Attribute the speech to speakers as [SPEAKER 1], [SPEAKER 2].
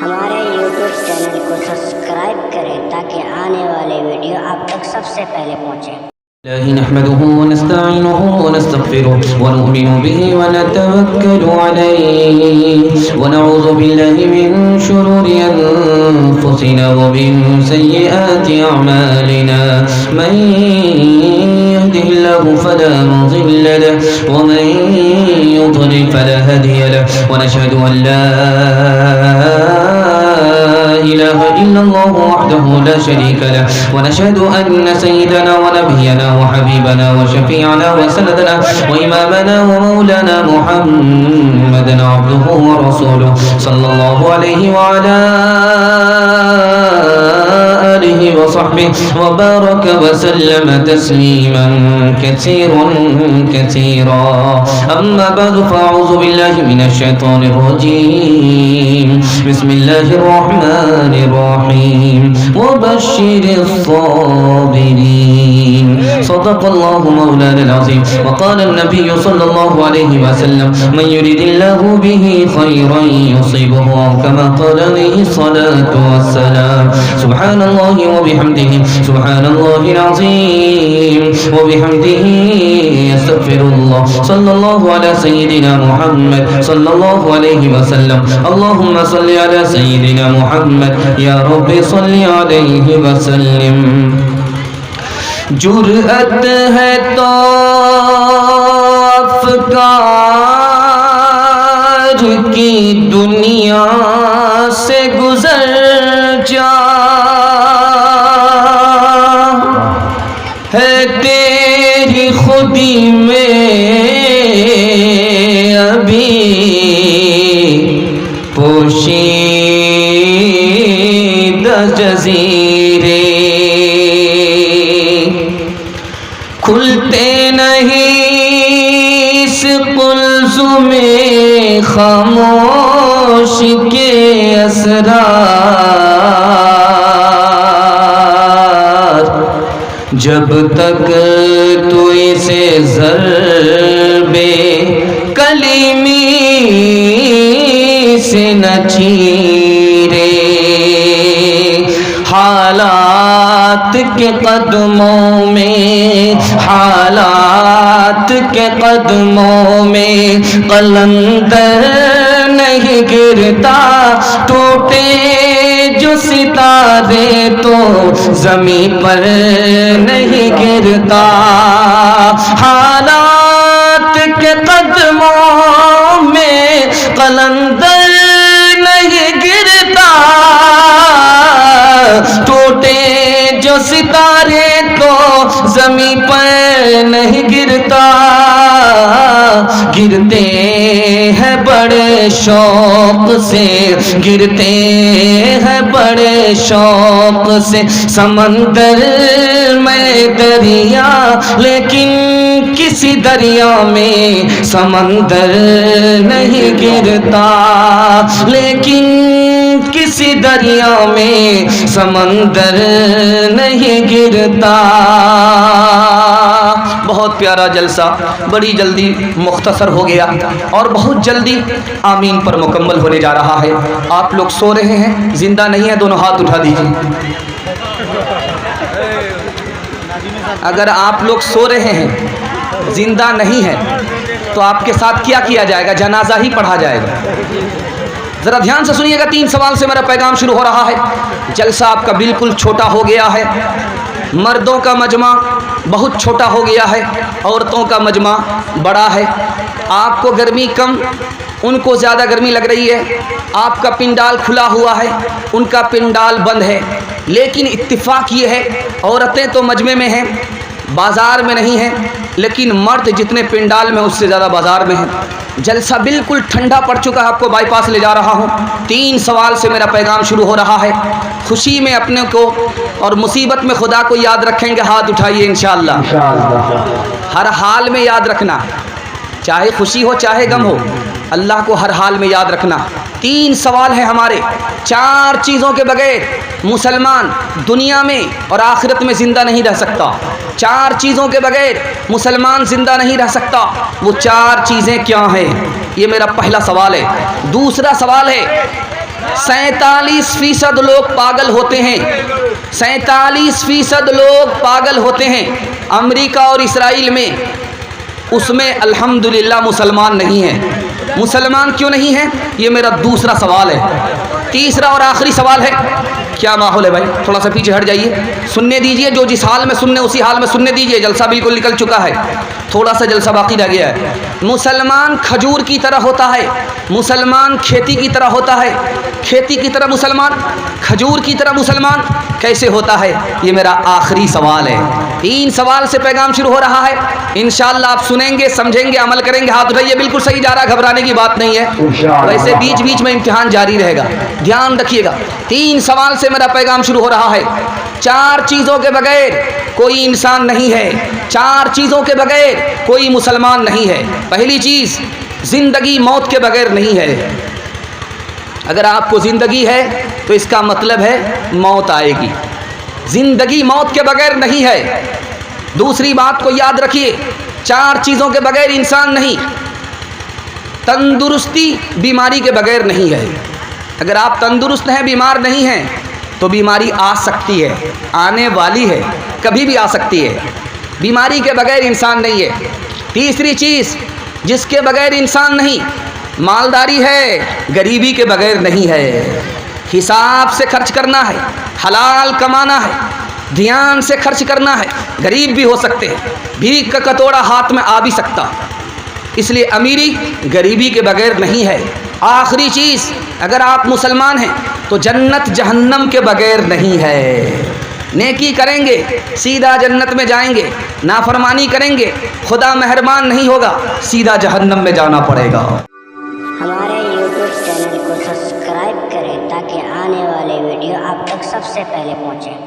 [SPEAKER 1] ہمارے YouTube channel کو subscribe کریں تاکہ آنے والے ویڈیو آپ تک سب سے پہلے پہنچیں۔
[SPEAKER 2] نحمده ونستعينه ونستغفره ونؤمن به ونتوكل عليه ونعوذ بالله من شرور أنفسنا ومن سيئات أعمالنا من يهده الله فلا مضل له ومن يضلل فلا هادي له ونشهد أن لا إله إلا الله وحده لا شريك له ونشهد أن سيدنا ونبينا وحبيبنا وشفيعنا وسندنا وإمامنا ومولانا محمدا عبده ورسوله صلى الله عليه وعلى آله وصحبه وبارك وسلم تسليما كثيرا أما بعد فأعوذ بالله من الشيطان الرجيم بسم الله الرحمن الرحيم وبشر الصابرين صدق الله مولانا العظيم وقال النبي صلى الله عليه وسلم من يريد الله به خيرا يصيبه أو كما قال عليه الصلاة والسلام سبحان الله وبحمده سبحان الله العظيم وبحمده استغفر الله صلى الله على سيدنا محمد صلى الله عليه وسلم اللهم صل على سيدنا محمد يا رب صل عليه وسلم جرأت ہے تو افکار کی دنیا سے گزر جا ہے تیری خودی میں ابھی پوشیدہ جزیرے کھلتے نہیں اس قلزم میں خاموش کے اسرار جب تک تو اسے ضرب کلیمی سے نہ چیرے حالات کے قدموں میں قلندر نہیں گرتا ٹوٹے جو ستارے تو زمین پر نہیں گرتا حالات کے قدموں میں قلندر نہیں گرتا ٹوٹے جو ستارے تو زمین پر نہیں گرتا گرتے ہیں بڑے شوق سے گرتے ہیں بڑے شوق سے سمندر میں دریا لیکن کسی دریا میں سمندر نہیں گرتا لیکن کسی دریا میں سمندر نہیں گرتا بہت پیارا جلسہ بڑی جلدی مختصر ہو گیا اور بہت جلدی آمین پر مکمل ہونے جا رہا ہے آپ لوگ سو رہے ہیں زندہ نہیں ہیں دونوں ہاتھ اٹھا دیجیے اگر آپ لوگ سو رہے ہیں زندہ نہیں ہیں تو آپ کے ساتھ کیا جائے گا جنازہ ہی پڑھا جائے گا ذرا دھیان سے سنیے گا 3 سوال سے میرا پیغام شروع ہو رہا ہے جلسہ آپ کا بالکل چھوٹا ہو گیا ہے مردوں کا مجمع بہت چھوٹا ہو گیا ہے عورتوں کا مجمع بڑا ہے آپ کو گرمی کم ان کو زیادہ گرمی لگ رہی ہے آپ کا پنڈال کھلا ہوا ہے ان کا پنڈال بند ہے لیکن اتفاق یہ ہے عورتیں تو مجمع میں ہیں بازار میں نہیں ہیں لیکن مرد جتنے پنڈال میں اس سے زیادہ بازار میں ہیں جلسہ بالکل ٹھنڈا پڑ چکا ہے آپ کو بائی پاس لے جا رہا ہوں 3 سوال سے میرا پیغام شروع ہو رہا ہے خوشی میں اپنے کو اور مصیبت میں خدا کو یاد رکھیں گے ہاتھ اٹھائیے انشاءاللہ ہر حال میں یاد رکھنا چاہے خوشی ہو چاہے غم ہو اللہ کو ہر حال میں یاد رکھنا 3 سوال ہیں ہمارے 4 چیزوں کے بغیر مسلمان دنیا میں اور آخرت میں زندہ نہیں رہ سکتا 4 چیزوں کے بغیر مسلمان زندہ نہیں رہ سکتا وہ 4 چیزیں کیا ہیں یہ میرا پہلا سوال ہے دوسرا سوال ہے 47% لوگ پاگل ہوتے ہیں، 47% لوگ پاگل ہوتے ہیں امریکہ اور اسرائیل میں، اس میں الحمدللہ مسلمان نہیں ہیں۔ مسلمان کیوں نہیں ہیں؟ یہ میرا دوسرا سوال ہے۔ تیسرا اور آخری سوال ہے، کیا ماحول ہے بھائی؟ تھوڑا سا پیچھے ہٹ جائیے، سننے دیجئے، جو جس حال میں سننے اسی حال میں سننے دیجئے، جلسہ بالکل نکل چکا ہے، تھوڑا سا جلسہ باقی رہ گیا ہے۔ مسلمان کھجور کی طرح ہوتا ہے، مسلمان کھیتی کی طرح ہوتا ہے، کھیتی کی طرح مسلمان، کھجور کی طرح مسلمان کیسے ہوتا ہے؟ یہ میرا آخری سوال ہے۔ 3 سوال سے پیغام شروع ہو رہا ہے، انشاءاللہ آپ سنیں گے، سمجھیں گے، عمل کریں گے۔ ہاتھ اٹھائیے، بالکل صحیح جا رہا ہے، گھبرانے کی بات نہیں ہے، ویسے بیچ بیچ میں امتحان جاری رہے گا، دھیان رکھیے گا۔ 3 سوال سے میرا پیغام شروع ہو رہا ہے۔ 4 چیزوں کے بغیر کوئی انسان نہیں ہے، 4 چیزوں کے بغیر کوئی مسلمان نہیں ہے۔ پہلی چیز، زندگی موت کے بغیر نہیں ہے۔ اگر آپ کو زندگی ہے تو اس کا مطلب ہے موت آئے گی، زندگی موت کے بغیر نہیں ہے۔ دوسری بات کو یاد رکھیے، 4 چیزوں کے بغیر انسان نہیں۔ تندرستی بیماری کے بغیر نہیں ہے۔ اگر آپ تندرست ہیں، بیمار نہیں ہیں، تو بیماری آ سکتی ہے، آنے والی ہے، کبھی بھی آ سکتی ہے۔ بیماری کے بغیر انسان نہیں ہے۔ تیسری چیز جس کے بغیر انسان نہیں، مالداری ہے، غریبی کے بغیر نہیں ہے۔ حساب سے خرچ کرنا ہے، حلال کمانا ہے، دھیان سے خرچ کرنا ہے۔ غریب بھی ہو سکتے ہیں، بھیک کا کتوڑا ہاتھ میں آ بھی سکتا، اس لیے امیری غریبی کے بغیر نہیں ہے۔ آخری چیز، اگر آپ مسلمان ہیں تو جنت جہنم کے بغیر نہیں ہے۔ نیکی کریں گے سیدھا جنت میں جائیں گے، نافرمانی کریں گے خدا مہربان نہیں ہوگا، سیدھا جہنم میں جانا پڑے گا۔
[SPEAKER 1] ہمارے YouTube چینل کو سبسکرائب کریں تاکہ آنے والے ویڈیو آپ تک سب سے پہلے پہنچیں۔